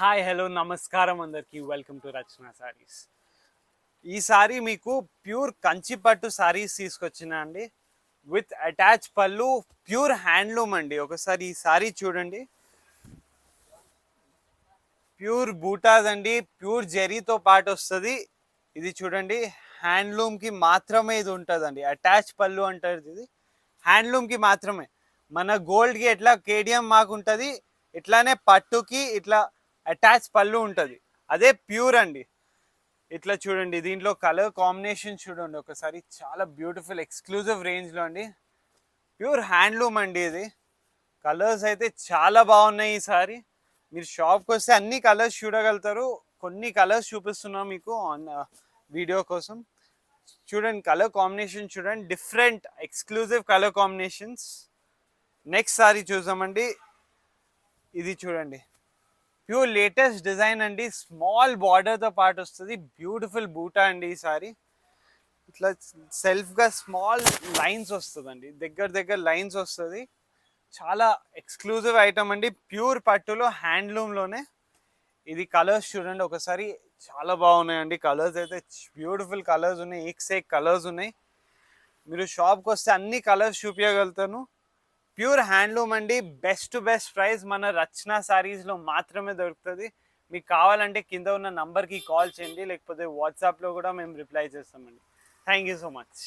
Hi hello నమస్కారం అందరికి welcome to రచన సారీస్. ఈ సారీ మీకు ప్యూర్ కంచిపట్టు సారీస్ తీసుకొచ్చిన అండి, విత్ అటాచ్ పళ్ళు, ప్యూర్ హ్యాండ్లూమ్ అండి. ఒకసారి ఈ సారీ చూడండి, ప్యూర్ బూటాస్ అండి, ప్యూర్ జరీతో పాటు వస్తుంది. ఇది చూడండి, హ్యాండ్లూమ్కి మాత్రమే ఇది ఉంటుందండి. అటాచ్ పళ్ళు అంటారు, ఇది హ్యాండ్లూమ్కి మాత్రమే. మన గోల్డ్కి ఎట్లా కేడిఎం మాకు ఉంటుంది, ఇట్లానే పట్టుకి ఇట్లా అటాచ్ పళ్ళు ఉంటుంది, అదే ప్యూర్ అండి. ఇట్లా చూడండి, దీంట్లో కలర్ కాంబినేషన్ చూడండి ఒకసారి, చాలా బ్యూటిఫుల్ ఎక్స్క్లూజివ్ రేంజ్లో అండి. ప్యూర్ హ్యాండ్లూమ్ అండి ఇది. కలర్స్ అయితే చాలా బాగున్నాయి. ఈసారి మీరు షాప్కి వస్తే అన్ని కలర్స్ చూడగలుగుతారు. కొన్ని కలర్స్ చూపిస్తున్నాం మీకు ఆన్ వీడియో కోసం. చూడండి, కలర్ కాంబినేషన్ చూడండి, different exclusive colour combinations. Next sorry చూసామండి, ఇది చూడండి, ప్యూర్ లేటెస్ట్ డిజైన్ అండి. స్మాల్ బార్డర్తో పాటు వస్తుంది, బ్యూటిఫుల్ బూటా అండి. ఈ సారీ ఇట్లా సెల్ఫ్గా స్మాల్ లైన్స్ వస్తుందండి, దగ్గర లైన్స్ వస్తుంది. చాలా ఎక్స్క్లూజివ్ ఐటమ్ అండి, ప్యూర్ పట్టులో హ్యాండ్లూమ్లోనే. ఇది కలర్స్ చూడండి ఒకసారి, చాలా బాగున్నాయండి. కలర్స్ అయితే బ్యూటిఫుల్ కలర్స్ ఉన్నాయి, ఏక్ కలర్స్ ఉన్నాయి. మీరు షాప్కి వస్తే అన్ని కలర్స్ చూపించగలుగుతాను. ప్యూర్ హ్యాండ్లూమ్ అండి, బెస్ట్ టు బెస్ట్ ప్రైస్ మన రచన సారీస్లో మాత్రమే దొరుకుతుంది. మీకు కావాలంటే కింద ఉన్న నంబర్కి కాల్ చేయండి, లేకపోతే వాట్సాప్లో కూడా మేము రిప్లై చేస్తామండి. Thank you so much.